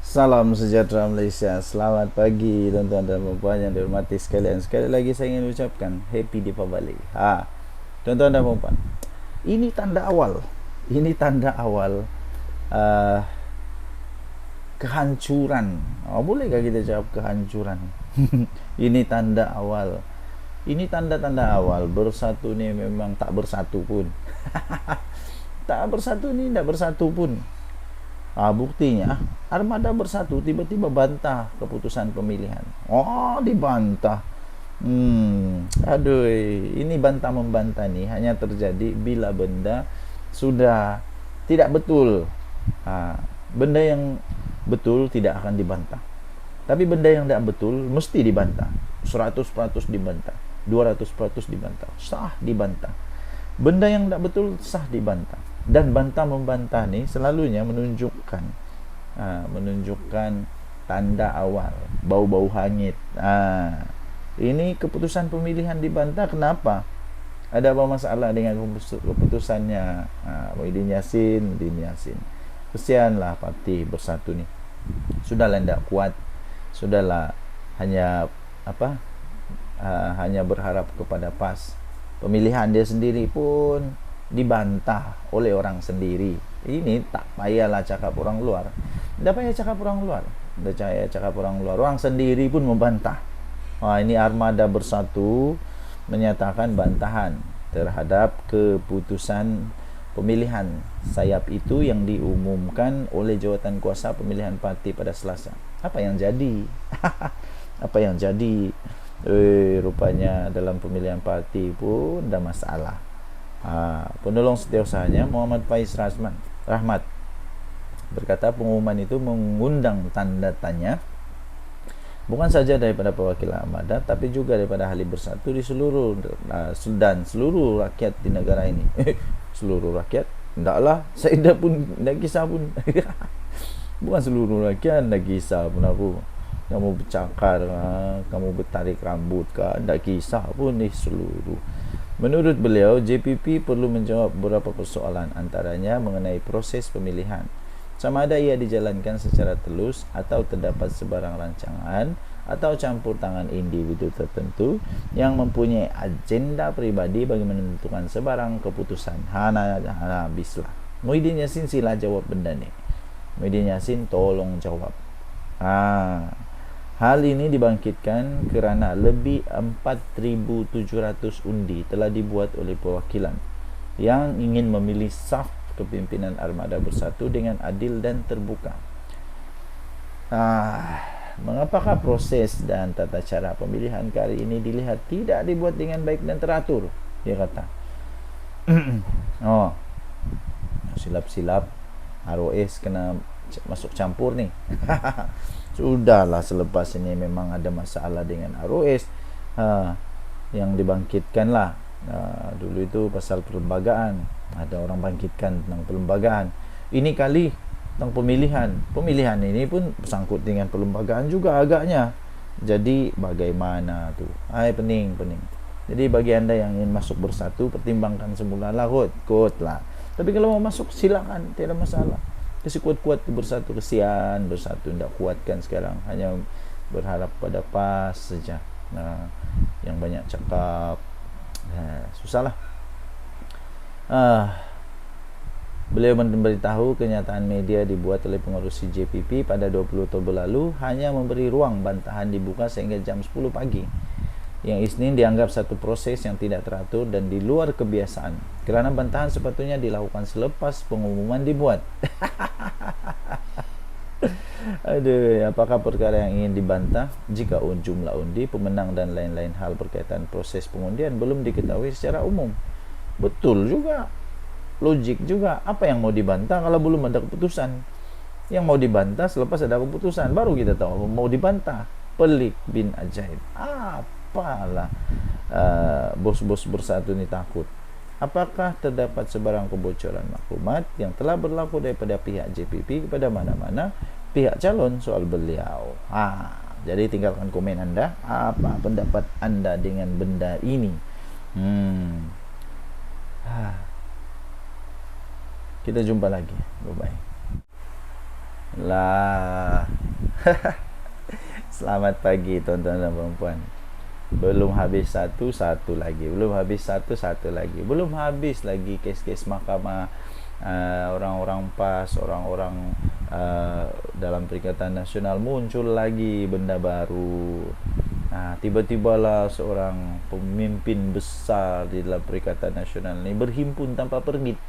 Salam sejahtera Malaysia. Selamat pagi tuan-tuan dan puan yang dihormati sekalian. Sekali lagi saya ingin ucapkan Happy Deepavali. Tuan-tuan dan puan, ini tanda awal. Ini tanda awal uh, kehancuran. Bolehkah kita jawab kehancuran? Ini tanda awal. Ini tanda-tanda awal bersatu ni memang tak bersatu pun. Tak bersatu ni tak bersatu pun. Buktinya Armada Bersatu tiba-tiba bantah keputusan pemilihan. Dibantah. Aduh, ini bantah membantah ni hanya terjadi bila benda sudah tidak betul. Benda yang betul tidak akan dibantah. Tapi benda yang tidak betul mesti dibantah. 100% dibantah, 200% dibantah, sah dibantah. Benda yang tidak betul sah dibantah. Dan bantah membantah ni selalunya menunjukkan tanda awal, bau-bau hangit. Ini keputusan pemilihan dibantah. Kenapa? Ada apa masalah dengan keputusannya Muhyiddin Yassin? Kesianlah parti Bersatu ni. Sudahlah tidak kuat. Sudahlah hanya hanya berharap kepada PAS. Pemilihan dia sendiri pun dibantah oleh orang sendiri. Ini tak payahlah cakap orang luar. Tak payah cakap orang luar. Orang sendiri pun membantah. Ini Armada Bersatu menyatakan bantahan terhadap keputusan pemilihan sayap itu yang diumumkan oleh Jawatan Kuasa Pemilihan Parti pada Selasa. Apa yang jadi? Apa yang jadi? Rupanya dalam pemilihan parti pun ada masalah. Penolong setiausahanya Muhammad Faiz Rahmat berkata pengumuman itu mengundang tanda tanya bukan saja daripada perwakilan Armada tapi juga daripada ahli Bersatu di seluruh dan seluruh rakyat di negara ini. Seluruh rakyat? Taklah, saya dah kisah pun. Bukan seluruh rakyat dah kisah pun aku. Kamu bercakar, kamu bertarik rambut kah, tak kisah pun ni seluruh. Menurut beliau, JPP perlu menjawab beberapa persoalan, antaranya mengenai proses pemilihan, sama ada ia dijalankan secara telus atau terdapat sebarang rancangan atau campur tangan individu tertentu yang mempunyai agenda pribadi bagi menentukan sebarang keputusan. Habislah. Muhyiddin Yassin sila jawab benda ni. Muhyiddin Yassin tolong jawab. Hal ini dibangkitkan kerana lebih 4,700 undi telah dibuat oleh perwakilan yang ingin memilih saf kepimpinan Armada Bersatu dengan adil dan terbuka. Mengapakah proses dan tata cara pemilihan kali ini dilihat tidak dibuat dengan baik dan teratur? Dia kata. Silap-silap ROS kena masuk campur ni. Sudahlah, selepas ini memang ada masalah dengan ROS yang dibangkitkan lah. Dulu itu pasal perlembagaan, ada orang bangkitkan tentang perlembagaan. Ini kali tentang pemilihan ini pun bersangkut dengan perlembagaan juga agaknya. Jadi bagaimana tu? Pening. Jadi bagi anda yang ingin masuk Bersatu, pertimbangkan semula lah kot lah. Tapi kalau mau masuk silakan, tiada masalah. Kasi kuat-kuat Bersatu, kesian Bersatu tidak kuatkan sekarang, hanya berharap pada PAS saja. Yang banyak cakap susahlah. Beliau memberitahu kenyataan media dibuat oleh pengurusi JPP pada 20 Oktober lalu hanya memberi ruang bantahan dibuka sehingga jam 10 pagi. Yang Isnin dianggap satu proses yang tidak teratur dan di luar kebiasaan, kerana bantahan sepatutnya dilakukan selepas pengumuman dibuat. Apakah perkara yang ingin dibantah jika jumlah undi, pemenang dan lain-lain hal berkaitan proses pengundian belum diketahui secara umum? Betul juga, logik juga. Apa yang mau dibantah kalau belum ada keputusan? Yang mau dibantah selepas ada keputusan baru kita tahu mau dibantah. Pelik bin ajaib. Apalah bos-bos Bersatu ni takut. Apakah terdapat sebarang kebocoran maklumat yang telah berlaku daripada pihak JPP kepada mana-mana pihak calon soal beliau? Jadi tinggalkan komen anda. Apa pendapat anda dengan benda ini? Kita jumpa lagi. Bye-bye. Lah Selamat pagi tuan-tuan dan puan-puan. Belum habis satu lagi. Belum habis satu lagi. Belum habis lagi kes-kes mahkamah, orang-orang PAS, orang-orang dalam Perikatan Nasional. Muncul lagi benda baru. Tiba-tibalah seorang pemimpin besar di dalam Perikatan Nasional ini berhimpun tanpa permit.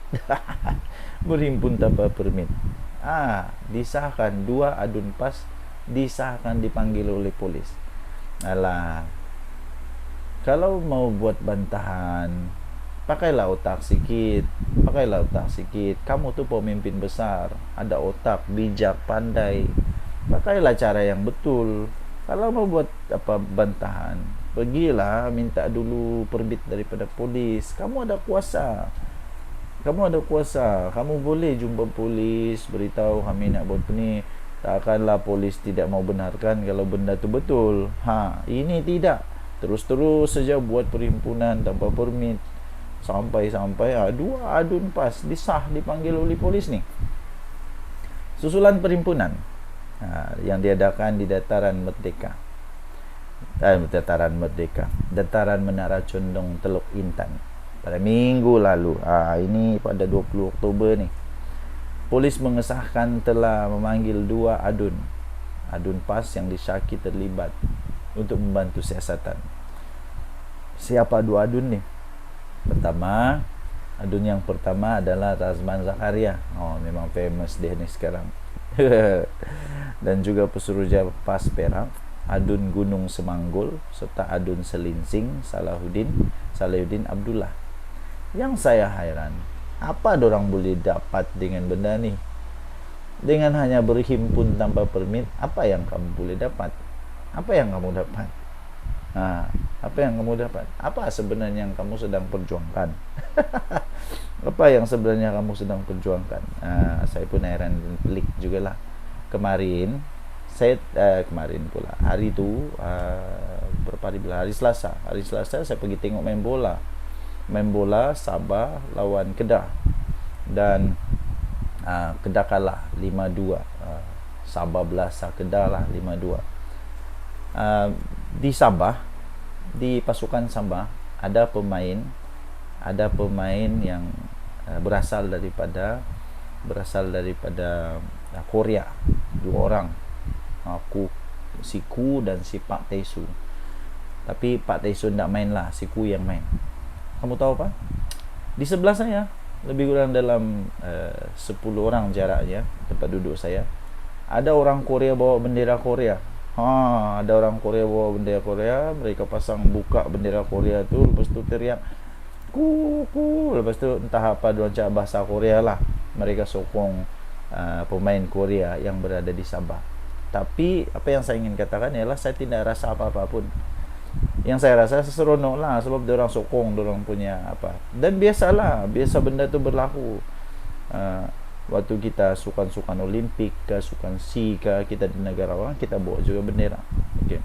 Berhimpun tanpa permit. Disahkan 2 adun PAS, disahkan, dipanggil oleh polis. Alah, kalau mau buat bantahan, pakailah otak sikit. Kamu tuh pemimpin besar, ada otak, bijak, pandai. Pakailah cara yang betul. Kalau mau buat bantahan, pergilah minta dulu permit daripada polis. Kamu ada kuasa. Kamu boleh jumpa polis, beritahu kami nak buat ni. Takkanlah polis tidak mau benarkan kalau benda tu betul. Ini tidak. Terus saja buat perhimpunan tanpa permit. Sampai 2 adun PAS dipanggil oleh polis ni. Susulan perhimpunan yang diadakan di Dataran Merdeka. Dataran Menara Condong Teluk Intan pada minggu lalu. Ini pada 20 Oktober ni. Polis mengesahkan telah memanggil 2 adun PAS yang disyaki terlibat untuk membantu siasatan. Siapa 2 adun ni? Adun yang pertama adalah Razman Zakaria. Memang famous dia ni sekarang. Dan juga Pesuruhjaya PAS Perak, Adun Gunung Semanggul, serta Adun Selinsing Salahuddin Abdullah. Yang saya hairan, apa dorang boleh dapat dengan benda ni? Dengan hanya berhimpun tanpa permit, apa yang kamu boleh dapat? Apa yang kamu dapat? Apa sebenarnya yang kamu sedang perjuangkan? Apa yang sebenarnya kamu sedang perjuangkan? Saya pun heran, pelik jugalah. Kemarin pula hari tu, hari Selasa saya pergi tengok main bola Sabah lawan Kedah, dan Kedah kalah 5-2. Sabah belasah Kedah lah 5-2. Di Sabah, di pasukan Sabah ada pemain yang berasal daripada Korea, 2 orang, si Ku dan si Pak Taesu. Tapi Pak Taesu tak main lah, si Ku yang main. Kamu tahu apa? Di sebelah saya, lebih kurang dalam 10 orang jaraknya tempat duduk saya, ada orang Korea bawa bendera Korea. Mereka pasang buka bendera Korea tu, lepas tu teriak ku, lepas tu entah apa diorang cakap bahasa Korea lah. Mereka sokong pemain Korea yang berada di Sabah. Tapi apa yang saya ingin katakan ialah saya tidak rasa apa-apa pun. Yang saya rasa seronok lah, sebab diorang sokong diorang punya apa. Dan biasa benda tu berlaku. Waktu kita sukan Olimpik ke, sukan SEA ke, kita di negara orang, kita bawa juga bendera. Okay.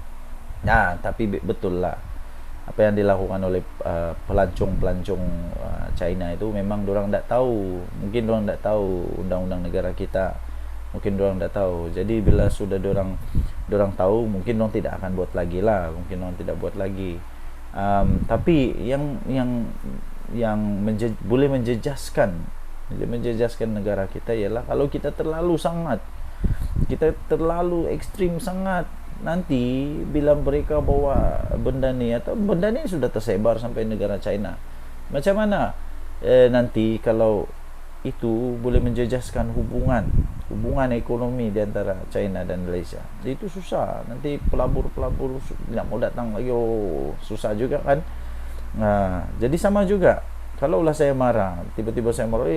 Tapi betul lah apa yang dilakukan oleh pelancong China itu, memang diorang tak tahu. Mungkin diorang tak tahu undang-undang negara kita. Mungkin diorang tak tahu. Jadi bila sudah diorang tahu, mungkin diorang tidak akan buat lagi lah. Tapi yang boleh menjejaskan negara kita ialah kalau kita terlalu ekstrim sangat. Nanti bila mereka bawa benda ni, atau benda ni sudah tersebar sampai negara China, macam mana nanti kalau itu boleh menjejaskan hubungan ekonomi di antara China dan Malaysia? Itu susah. Nanti pelabur nak mau datang lagi, susah juga kan. Jadi sama juga, kalaulah saya marah, tiba-tiba saya marah,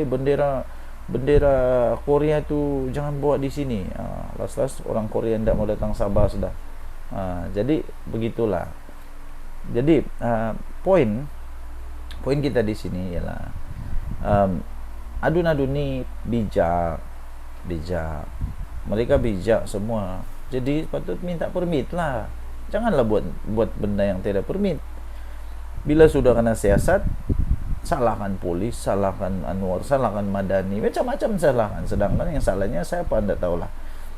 bendera Korea tu jangan bawa di sini. Last orang Korea tidak mau datang Sabah sudah. Jadi begitulah. Jadi poin kita di sini ialah adun-adun ni bijak. Mereka bijak semua. Jadi patut minta permit lah. Janganlah buat benda yang tidak permit. Bila sudah kena siasat, salahkan polis, salahkan Anwar, salahkan Madani, macam-macam salahkan. Sedangkan yang salahnya saya anda tahulah.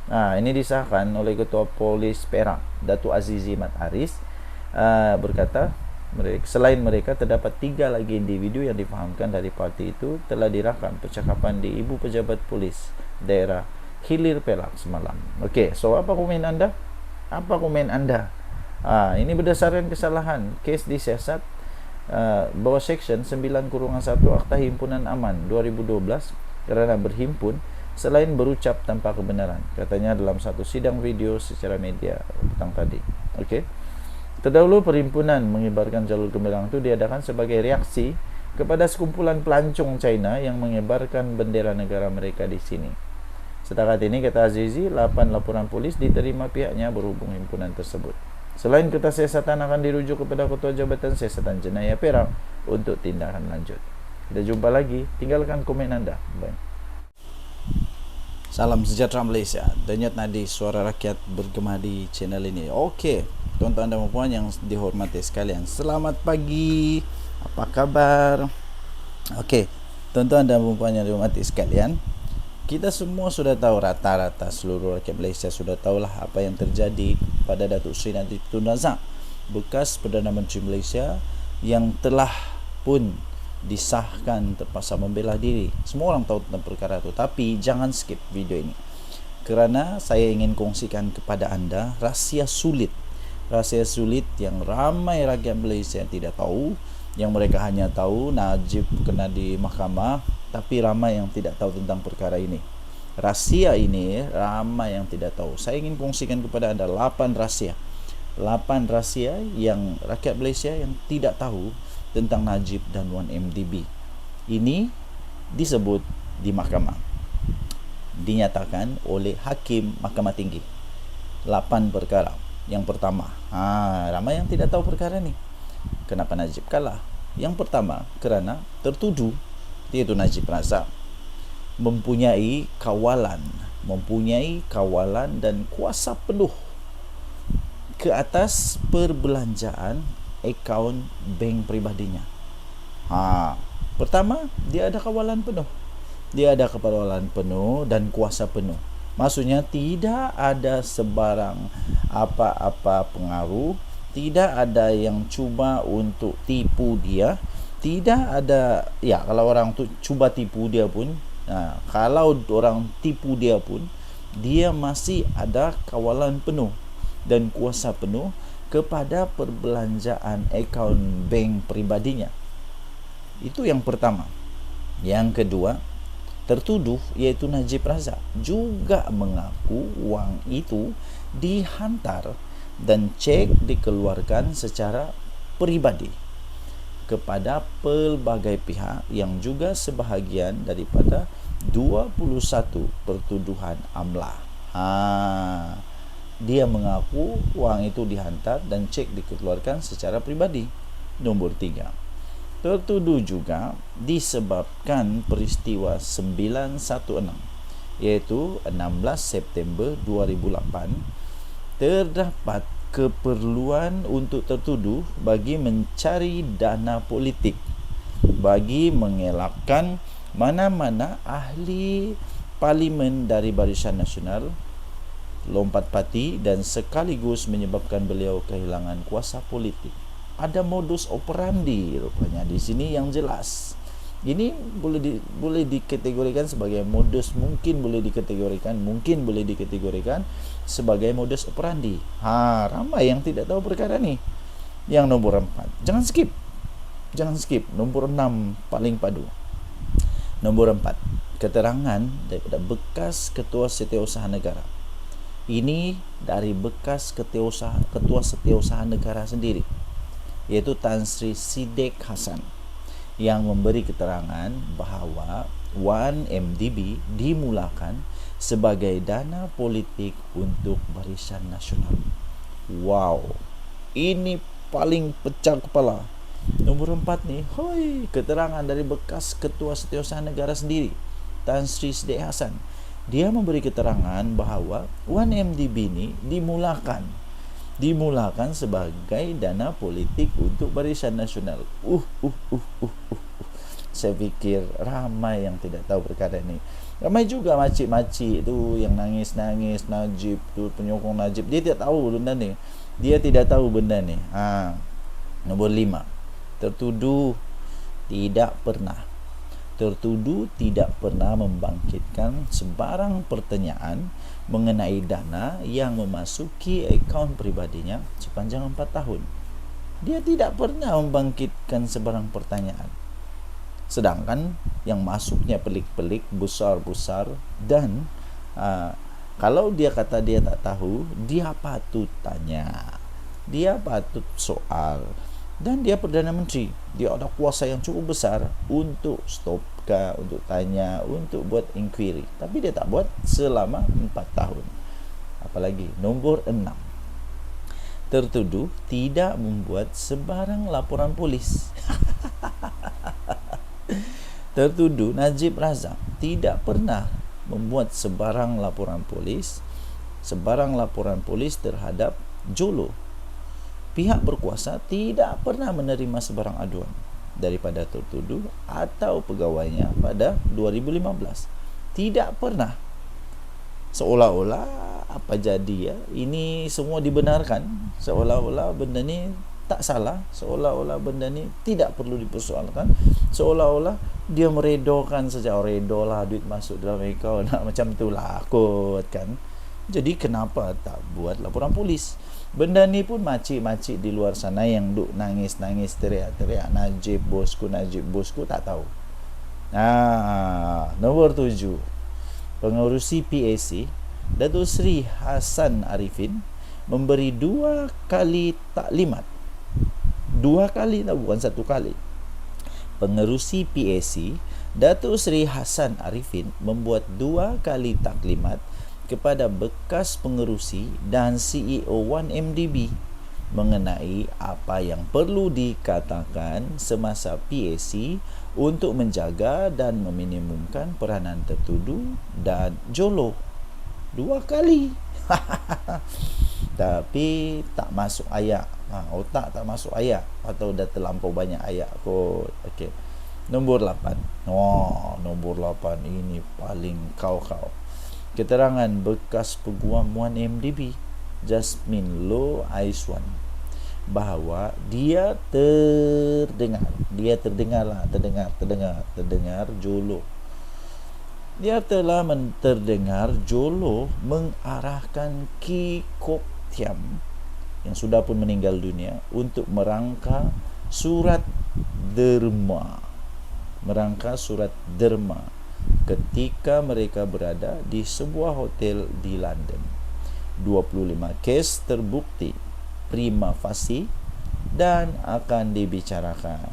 Nah, ini disahkan oleh Ketua Polis Perak, Datuk Azizi Mat Aris, berkata, selain mereka terdapat 3 lagi individu yang difahamkan dari parti itu telah dirakam percakapan di Ibu Pejabat Polis daerah Hilir Perak semalam. Okey, so apa komen anda? Apa komen anda? Ini berdasarkan kesalahan kes disiasat bawah Seksyen 9-1 Akta Himpunan Aman 2012 kerana berhimpun selain berucap tanpa kebenaran, katanya dalam satu sidang video secara media petang tadi. Okey. Terdahulu perhimpunan mengibarkan jalur gemilang itu diadakan sebagai reaksi kepada sekumpulan pelancong China yang mengibarkan bendera negara mereka di sini. Setakat ini, kata Azizi, 8 laporan polis diterima pihaknya berhubung himpunan tersebut. Selain kertas siasatan akan dirujuk kepada Ketua Jabatan Siasatan Jenayah Perak untuk tindakan lanjut. Kita jumpa lagi. Tinggalkan komen anda. Bye. Salam sejahtera Malaysia. Denyut nadi suara rakyat bergema di channel ini. Okey, tuan-tuan dan puan yang dihormati sekalian, selamat pagi. Apa kabar? Okey, tuan-tuan dan puan yang dihormati sekalian, kita semua sudah tahu, rata-rata seluruh rakyat Malaysia sudah tahulah apa yang terjadi pada Datuk Seri Najib Tun Razak, bekas Perdana Menteri Malaysia yang telah pun disahkan terpaksa membela diri. Semua orang tahu tentang perkara itu, tapi jangan skip video ini kerana saya ingin kongsikan kepada anda rahsia sulit yang ramai rakyat Malaysia yang tidak tahu, yang mereka hanya tahu Najib kena di mahkamah, tapi ramai yang tidak tahu tentang perkara ini. Rahsia ini ramai yang tidak tahu. Saya ingin kongsikan kepada anda 8 rahsia yang rakyat Malaysia yang tidak tahu tentang Najib dan 1MDB. Ini disebut di mahkamah, dinyatakan oleh Hakim Mahkamah Tinggi. 8 perkara. Yang pertama, ramai yang tidak tahu perkara ni. Kenapa Najib kalah? Yang pertama, kerana tertuduh, iaitu Najib Razak, mempunyai kawalan dan kuasa penuh ke atas perbelanjaan akaun bank peribadinya. Pertama, dia ada kawalan penuh dan kuasa penuh. Maksudnya tidak ada sebarang apa-apa pengaruh, tidak ada yang cuba untuk tipu dia, tidak ada, ya kalau orang tu cuba tipu dia pun, kalau orang tipu dia pun, dia masih ada kawalan penuh dan kuasa penuh kepada perbelanjaan akaun bank peribadinya. Itu yang pertama. Yang kedua, tertuduh iaitu Najib Razak juga mengaku wang itu dihantar dan cek dikeluarkan secara peribadi kepada pelbagai pihak yang juga sebahagian daripada 21 pertuduhan amlah. Dia mengaku wang itu dihantar dan cek dikeluarkan secara pribadi. Nombor 3, tertuduh juga disebabkan peristiwa 916, iaitu 16 September 2008, terdapat keperluan untuk tertuduh bagi mencari dana politik, bagi mengelakkan mana-mana ahli parlimen dari Barisan Nasional lompat parti dan sekaligus menyebabkan beliau kehilangan kuasa politik. Ada modus operandi rupanya di sini yang jelas. Ini boleh dikategorikan sebagai modus, mungkin boleh dikategorikan sebagai modus operandi. Ramai yang tidak tahu perkara ni. Yang nombor 4, jangan skip. Nombor 6 paling padu. Nombor 4, keterangan daripada bekas Ketua Setiausaha Negara. Ini dari bekas Ketua Setiausaha Negara sendiri, iaitu Tan Sri Sidek Hasan, yang memberi keterangan bahawa 1MDB dimulakan sebagai dana politik untuk Barisan Nasional. Wow, ini paling pecah kepala. Nombor 4 ni, keterangan dari bekas Ketua Setiausaha Negara sendiri, Tan Sri Sidek Hasan. Dia memberi keterangan bahawa 1MDB ni dimulakan sebagai dana politik untuk Barisan Nasional. Saya fikir ramai yang tidak tahu perkara ini. Ramai juga makcik-makcik tu yang nangis-nangis Najib tu, penyokong Najib. Dia tidak tahu benda ni. Dia tidak tahu benda ni. Nombor 5. Tertuduh tidak pernah membangkitkan sebarang pertanyaan mengenai dana yang memasuki akaun pribadinya sepanjang 4 tahun. Dia tidak pernah membangkitkan sebarang pertanyaan. Sedangkan yang masuknya pelik-pelik, besar-besar, dan kalau dia kata dia tak tahu, dia patut tanya, dia patut soal. Dan dia Perdana Menteri, dia ada kuasa yang cukup besar untuk stop ke, untuk tanya, untuk buat inquiry. Tapi dia tak buat selama 4 tahun. Apalagi nombor 6, tertuduh tidak membuat sebarang laporan polis. Tertuduh Najib Razak tidak pernah membuat sebarang laporan polis terhadap Jolo. Pihak berkuasa tidak pernah menerima sebarang aduan daripada tertuduh atau pegawainya pada 2015. Tidak pernah. Seolah-olah apa jadi ya? Ini semua dibenarkan. Seolah-olah benda ni tak salah, seolah-olah benda ni tidak perlu dipersoalkan, seolah-olah dia meredokan saja. Redolah duit masuk dalam akaun, macam itulah kot kan. Jadi kenapa tak buat laporan polis? Benda ni pun makcik-makcik di luar sana yang duk nangis-nangis teriak-teriak Najib bosku tak tahu. Nombor 7, pengerusi PAC Datuk Seri Hassan Arifin memberi 2 kali taklimat. 2 kali, bukan 1 kali. Pengerusi PAC Datuk Seri Hassan Arifin membuat 2 kali taklimat kepada bekas pengerusi dan CEO 1MDB mengenai apa yang perlu dikatakan semasa PAC untuk menjaga dan meminimumkan peranan tertuduh dan Jolo. 2 kali. Tapi tak masuk ayat. Otak tak masuk ayat atau dah terlampau banyak ayat kot. Okey. Nombor 8. Nombor 8 ini paling kau. Keterangan bekas peguam 1MDB Jasmine Loh Aiswan bahawa dia terdengar Jolo. Dia telah terdengar Jolo mengarahkan Ki Kok Thiam yang sudah pun meninggal dunia untuk merangka surat derma ketika mereka berada di sebuah hotel di London. 25 kes terbukti prima facie dan akan dibicarakan.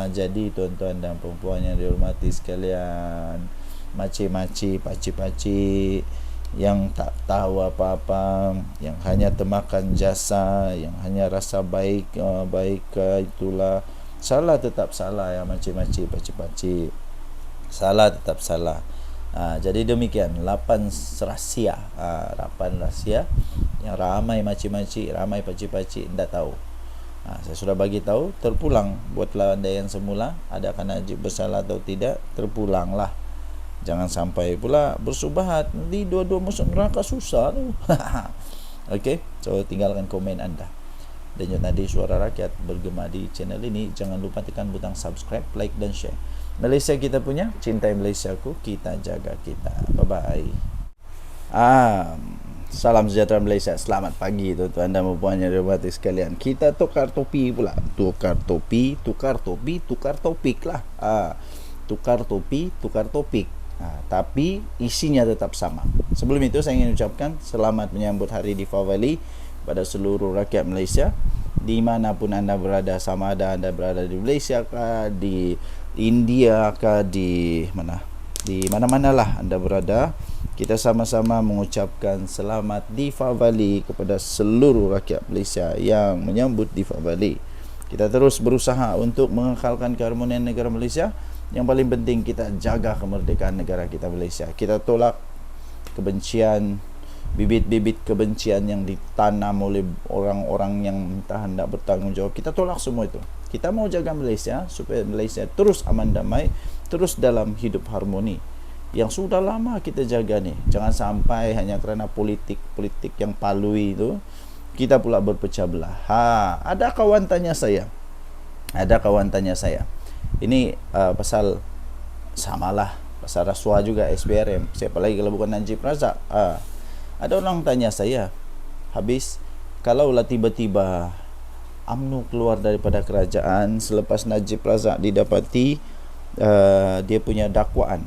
Jadi tuan-tuan dan puan-puan yang dihormati sekalian, makcik-makcik, pakcik-pakcik yang tak tahu apa-apa, yang hanya termakan jasa, yang hanya rasa baik, itulah salah tetap salah ya makcik-makcik, pakcik-pakcik. Salah tetap salah. Jadi demikian 8 rahsia yang ramai makcik-makcik, ramai pakcik-pakcik tidak tahu. Saya sudah bagi tahu, terpulang buatlah anda yang semula, adakah Najib bersalah atau tidak, terpulanglah. Jangan sampai pula bersubahat, nanti dua-dua masuk neraka, susah tu. Okey, so tinggalkan komen anda. Denyut nadi suara rakyat bergema di channel ini. Jangan lupa tekan butang subscribe, like dan share. Malaysia kita punya, cintai Malaysiaku, kita jaga kita. Bye-bye. Salam sejahtera Malaysia. Selamat pagi tuan-tuan dan puan yang dihormati sekalian. Kita tukar topi pula. Tukar topik lah. Tukar topik. Tapi isinya tetap sama. Sebelum itu saya ingin ucapkan selamat menyambut Hari Deepavali pada seluruh rakyat Malaysia, dimanapun anda berada, sama ada anda berada di Malaysia kah, di India kah, di mana-manalah anda berada. Kita sama-sama mengucapkan selamat Deepavali kepada seluruh rakyat Malaysia yang menyambut Deepavali. Kita terus berusaha untuk mengekalkan keharmonian negara Malaysia. Yang paling penting kita jaga kemerdekaan negara kita Malaysia. Kita tolak kebencian, bibit-bibit kebencian yang ditanam oleh orang-orang yang entah hendak bertanggungjawab. Kita tolak semua itu. Kita mau jaga Malaysia supaya Malaysia terus aman damai, terus dalam hidup harmoni. yang sudah lama kita jaga nih. Jangan sampai hanya kerana politik yang palui itu kita pula berpecah belah. Ada kawan tanya saya. Ini pasal samalah, pasal rasuah juga SPRM. Siapa lagi kalau bukan Najib Razak? Ada orang tanya saya, habis kalaulah tiba-tiba UMNO keluar daripada kerajaan selepas Najib Razak didapati dia punya dakwaan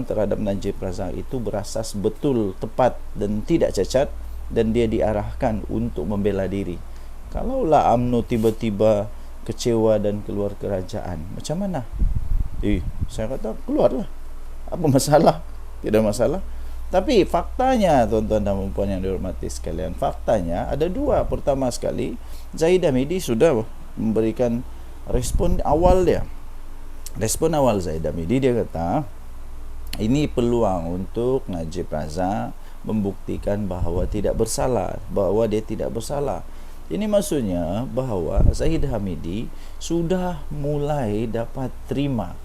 terhadap Najib Razak itu berasas betul, tepat dan tidak cacat, dan dia diarahkan untuk membela diri. Kalaulah UMNO tiba-tiba kecewa dan keluar kerajaan, macam mana? Saya kata keluarlah. Apa masalah? Tidak masalah. Tapi faktanya, tuan-tuan dan puan yang dihormati sekalian, faktanya ada dua. Pertama sekali, Zahid Hamidi sudah memberikan respon awal dia. Respon awal Zahid Hamidi, dia kata ini peluang untuk Najib Razak membuktikan bahawa dia tidak bersalah. Ini maksudnya bahawa Zahid Hamidi sudah mulai dapat terima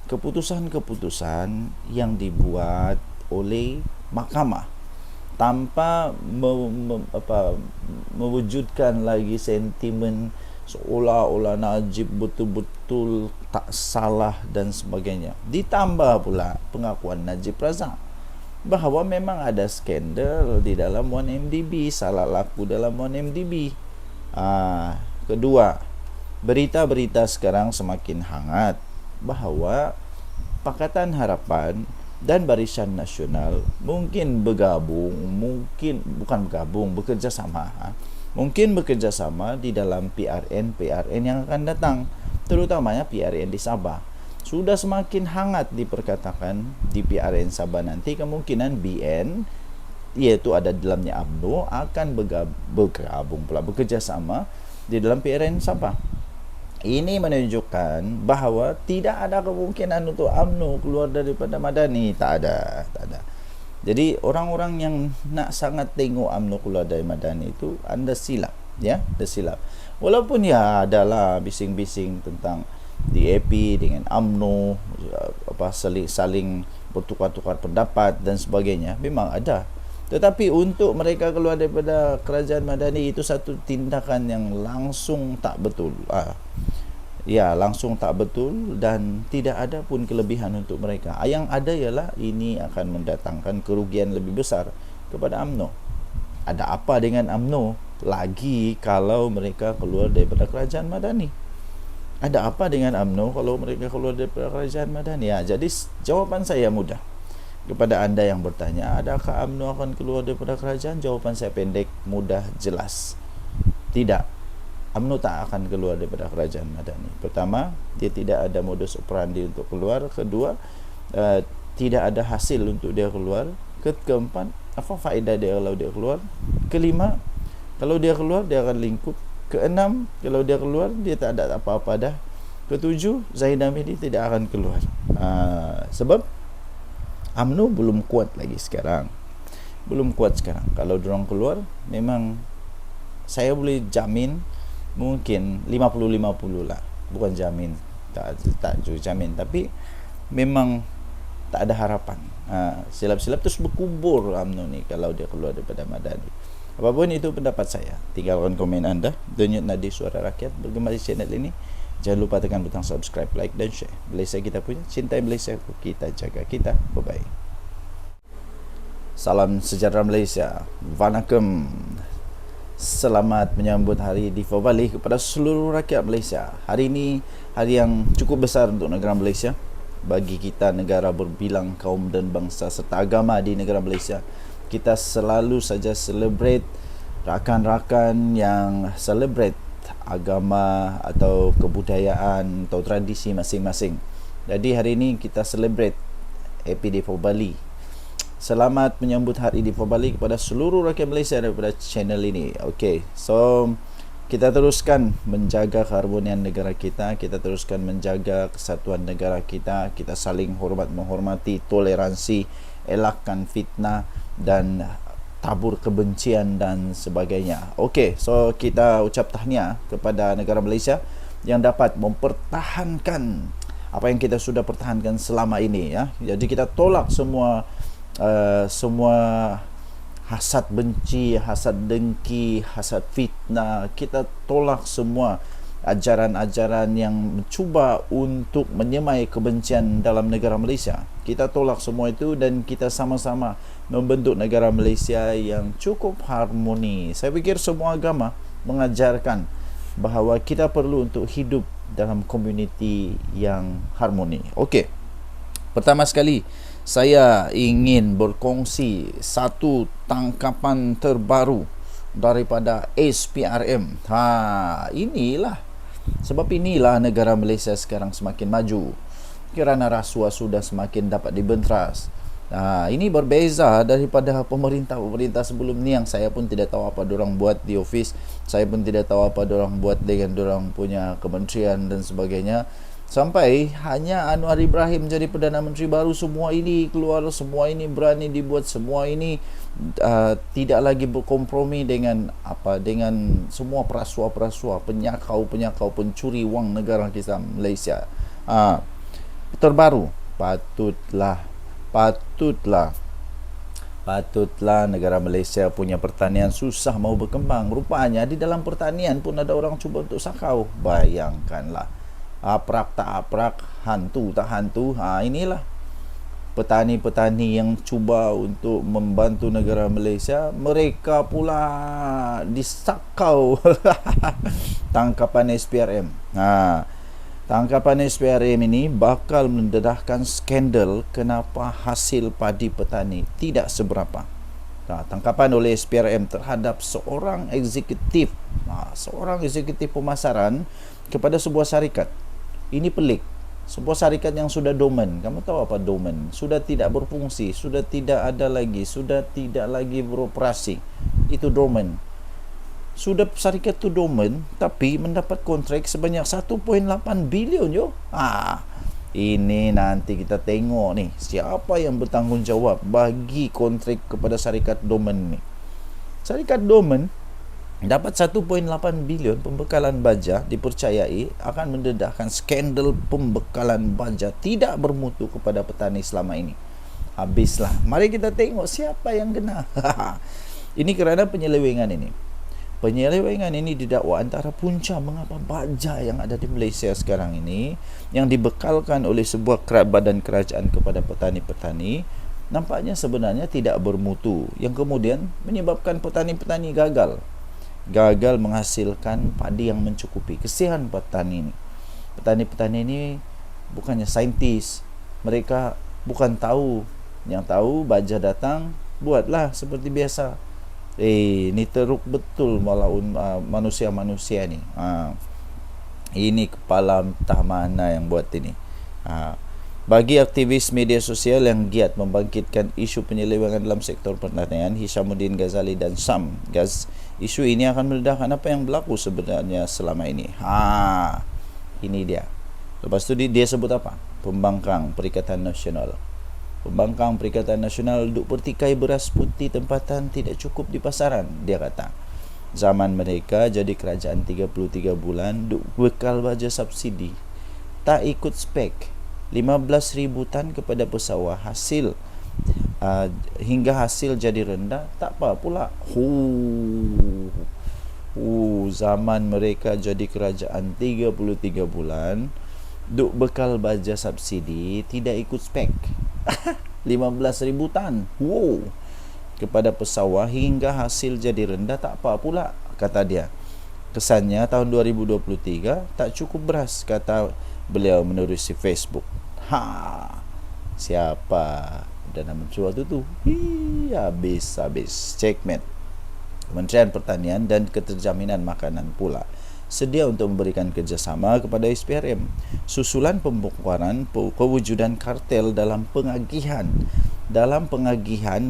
keputusan-keputusan yang dibuat oleh mahkamah tanpa mewujudkan lagi sentimen seolah-olah Najib betul-betul tak salah dan sebagainya. Ditambah pula pengakuan Najib Razak bahawa memang ada skandal di dalam 1MDB, salah laku dalam 1MDB. Kedua, berita-berita sekarang semakin hangat bahawa Pakatan Harapan dan Barisan Nasional mungkin bekerja sama di dalam PRN yang akan datang, terutamanya PRN di Sabah. Sudah semakin hangat diperkatakan di PRN Sabah nanti kemungkinan BN, iaitu ada dalamnya UMNO, akan bekerja sama di dalam PRN Sabah. Ini menunjukkan bahawa tidak ada kemungkinan untuk UMNO keluar daripada Madani. Tak ada. Jadi orang-orang yang nak sangat tengok UMNO keluar dari Madani itu anda silap, ya, anda silap. Walaupun ya adalah bising-bising tentang DAP dengan UMNO, saling bertukar-tukar pendapat dan sebagainya, memang ada. Tetapi untuk mereka keluar daripada kerajaan Madani itu satu tindakan yang langsung tak betul. Langsung tak betul dan tidak ada pun kelebihan untuk mereka. Yang ada ialah ini akan mendatangkan kerugian lebih besar kepada UMNO. Ada apa dengan UMNO lagi kalau mereka keluar daripada kerajaan Madani? Ada apa dengan UMNO kalau mereka keluar daripada kerajaan Madani? Jadi jawapan saya mudah. Kepada anda yang bertanya, adakah UMNO akan keluar daripada kerajaan? Jawapan saya pendek, mudah, jelas. Tidak. UMNO tak akan keluar daripada kerajaan Madani. Pertama, dia tidak ada modus operandi untuk keluar. Kedua, tidak ada hasil untuk dia keluar. Keempat, apa faedah dia kalau dia keluar? Kelima, kalau dia keluar, dia akan lingkup. Keenam, kalau dia keluar, dia tak ada apa-apa dah. Ketujuh, Zahid Hamidi tidak akan keluar. Sebab UMNO belum kuat lagi sekarang. Kalau diorang keluar, memang saya boleh jamin mungkin 50-50 lah. Bukan jamin, tak juga jamin, tapi memang tak ada harapan. Silap-silap terus berkubur UMNO ni kalau dia keluar daripada Madani. Apapun itu pendapat saya, tinggalkan komen anda. Denyut Nadi Suara Rakyat bergema di channel ini. Jangan lupa tekan butang subscribe, like dan share. Malaysia kita punya, cintai Malaysia, kita jaga kita. Bye-bye. Salam sejahtera Malaysia. Vanakkam. Selamat menyambut Hari Deepavali kepada seluruh rakyat Malaysia. Hari ini hari yang cukup besar untuk negara Malaysia. Bagi kita, negara berbilang kaum dan bangsa serta agama di negara Malaysia, kita selalu saja celebrate rakan-rakan yang celebrate agama atau kebudayaan atau tradisi masing-masing. Jadi hari ini kita celebrate Happy Deepavali. Selamat menyambut Hari Deepavali kepada seluruh rakyat Malaysia daripada channel ini. Okay, so kita teruskan menjaga keharmonian negara kita, kita teruskan menjaga kesatuan negara kita, kita saling menghormati, toleransi, elakkan fitnah dan tabur kebencian dan sebagainya. Okey, so kita ucap tahniah kepada negara Malaysia yang dapat mempertahankan apa yang kita sudah pertahankan selama ini ya. Jadi kita tolak semua hasad benci, hasad dengki, hasad fitnah. Kita tolak semua ajaran-ajaran yang mencuba untuk menyemai kebencian dalam negara Malaysia. Kita tolak semua itu dan kita sama-sama membentuk negara Malaysia yang cukup harmoni. Saya fikir semua agama mengajarkan bahawa kita perlu untuk hidup dalam komuniti yang harmoni. Okey. Pertama sekali, saya ingin berkongsi satu tangkapan terbaru daripada SPRM. Inilah sebab inilah negara Malaysia sekarang semakin maju kerana rasuah sudah semakin dapat dibenteras. Ini berbeza daripada pemerintah sebelum ni yang saya pun tidak tahu apa diorang buat di office. Saya pun tidak tahu apa diorang buat dengan diorang punya kementerian dan sebagainya. Sampai hanya Anwar Ibrahim jadi Perdana Menteri baru, semua ini keluar, semua ini berani dibuat, semua ini tidak lagi berkompromi dengan semua perasuah-perasuah, penyakau, pencuri wang negara kita Malaysia. Terbaru, patutlah negara Malaysia punya pertanian susah mau berkembang. Rupanya di dalam pertanian pun ada orang cuba untuk sakau. Bayangkanlah, aprak tak aprak, hantu tak hantu. Inilah petani-petani yang cuba untuk membantu negara Malaysia, mereka pula disakau. Tangkapan SPRM. Tangkapan SPRM ini bakal mendedahkan skandal kenapa hasil padi petani tidak seberapa. Tangkapan oleh SPRM terhadap seorang eksekutif pemasaran kepada sebuah syarikat. Ini pelik. Sebuah syarikat yang sudah dormant. Kamu tahu apa dormant? Sudah tidak berfungsi, sudah tidak ada lagi, sudah tidak lagi beroperasi. Itu dormant. Sudah syarikat tu dormant tapi mendapat kontrak sebanyak 1.8 bilion yo. Ini nanti kita tengok nih siapa yang bertanggungjawab bagi kontrak kepada syarikat dormant ni. Syarikat dormant dapat 1.8 bilion pembekalan baja, dipercayai akan mendedahkan skandal pembekalan baja tidak bermutu kepada petani selama ini. Habislah. Mari kita tengok siapa yang kena. Ini kerana penyelewengan ini. Penyelewengan ini didakwa antara punca mengapa baja yang ada di Malaysia sekarang ini yang dibekalkan oleh sebuah badan kerajaan kepada petani-petani nampaknya sebenarnya tidak bermutu, yang kemudian menyebabkan petani-petani gagal menghasilkan padi yang mencukupi. Kesian petani ini. Petani-petani ini bukannya saintis, mereka bukan tahu. Yang tahu baja datang, buatlah seperti biasa. Ni teruk betul malaun manusia-manusia ni. Ini kepala entah mana yang buat ini. Bagi aktivis media sosial yang giat membangkitkan isu penyelewengan dalam sektor pertanian, Hishamuddin Ghazali dan Sam Gaz, isu ini akan meledakkan apa yang berlaku sebenarnya selama ini. Ini dia. Lepas tu dia sebut apa? Pembangkang Perikatan Nasional. Pembangkang Perikatan Nasional duk pertikai beras putih tempatan tidak cukup di pasaran. Dia kata, zaman mereka jadi kerajaan 33 bulan duk bekal baja subsidi. Tak ikut spek. 15,000 tan kepada pesawah, hasil hingga hasil jadi rendah, tak apa pula. Zaman mereka jadi kerajaan 33 bulan duk bekal baja subsidi tidak ikut spek. 15,000 tan kepada pesawah hingga hasil jadi rendah, tak apa pula, kata dia. Kesannya tahun 2023 tak cukup beras, kata beliau menerusi Facebook. Siapa Perdana Menteri waktu tu? Habis checkmate. Kementerian Pertanian dan Keterjaminan Makanan pula sedia untuk memberikan kerjasama kepada SPRM susulan pembongkaran kewujudan kartel dalam pengagihan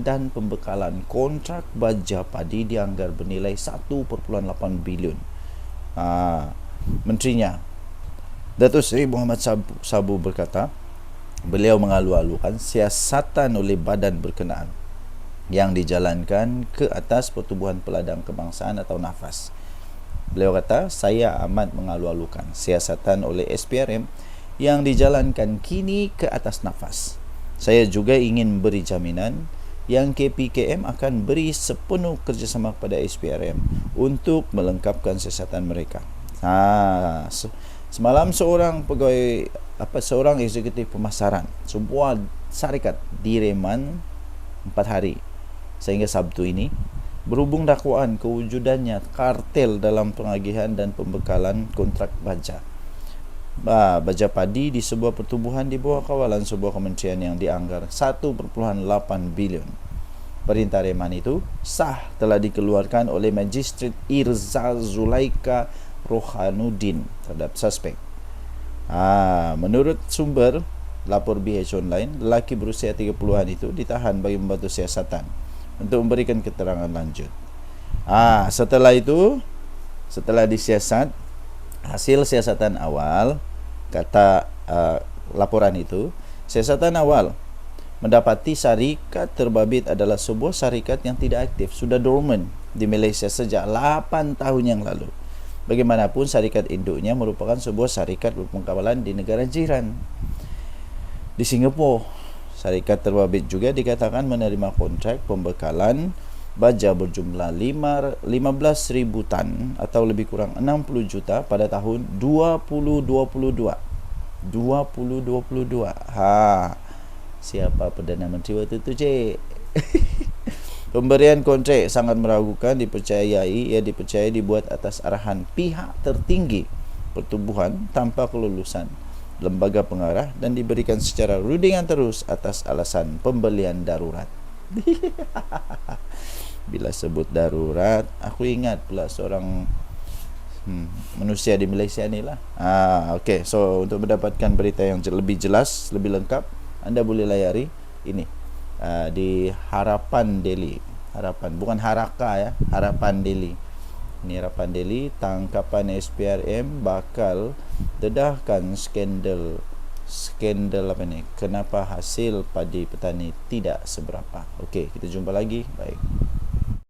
dan pembekalan kontrak baja padi dianggar bernilai 1.8 bilion. Menterinya Datuk Seri Muhammad Sabu berkata, beliau mengalu-alukan siasatan oleh badan berkenaan yang dijalankan ke atas Pertubuhan Peladang Kebangsaan atau NAFAS. Beliau kata, saya amat mengalu-alukan siasatan oleh SPRM yang dijalankan kini ke atas nafas. Saya juga ingin beri jaminan yang KPKM akan beri sepenuh kerjasama kepada SPRM untuk melengkapkan siasatan mereka. Semalam seorang eksekutif pemasaran sebuah syarikat direman 4 hari sehingga Sabtu ini berhubung dakwaan kewujudannya kartel dalam pengagihan dan pembekalan kontrak baja padi di sebuah pertubuhan di bawah kawalan sebuah kementerian yang dianggar 1.8 bilion. Perintah reman itu sah telah dikeluarkan oleh Magistrat Irza Zulaika Rohanuddin terhadap suspek. Menurut sumber lapor BH Online, lelaki berusia 30-an itu ditahan bagi membantu siasatan untuk memberikan keterangan lanjut. Setelah disiasat, hasil siasatan awal, kata laporan itu, siasatan awal mendapati syarikat terbabit adalah sebuah syarikat yang tidak aktif, sudah dormant di Malaysia sejak 8 tahun yang lalu. Bagaimanapun, syarikat induknya merupakan sebuah syarikat berpengkawalan di negara jiran. Di Singapura, syarikat terbabit juga dikatakan menerima kontrak pembekalan baja berjumlah 15,000 tan atau lebih kurang 60 juta pada tahun 2022. Siapa Perdana Menteri waktu itu, cik? Pemberian kontrak sangat meragukan, dipercayai dibuat atas arahan pihak tertinggi pertubuhan tanpa kelulusan lembaga pengarah dan diberikan secara rundingan terus atas alasan pembelian darurat. Bila sebut darurat, aku ingat pula seorang manusia di Malaysia ni lah. Okay, so untuk mendapatkan berita yang lebih jelas, lebih lengkap, anda boleh layari ini di Harapan Daily. Bukan Haraka ya, Harapan Daily. Ini Harapan Daily, tangkapan SPRM bakal dedahkan skandal apa ni? Kenapa hasil padi petani tidak seberapa. Okey, kita jumpa lagi. Baik.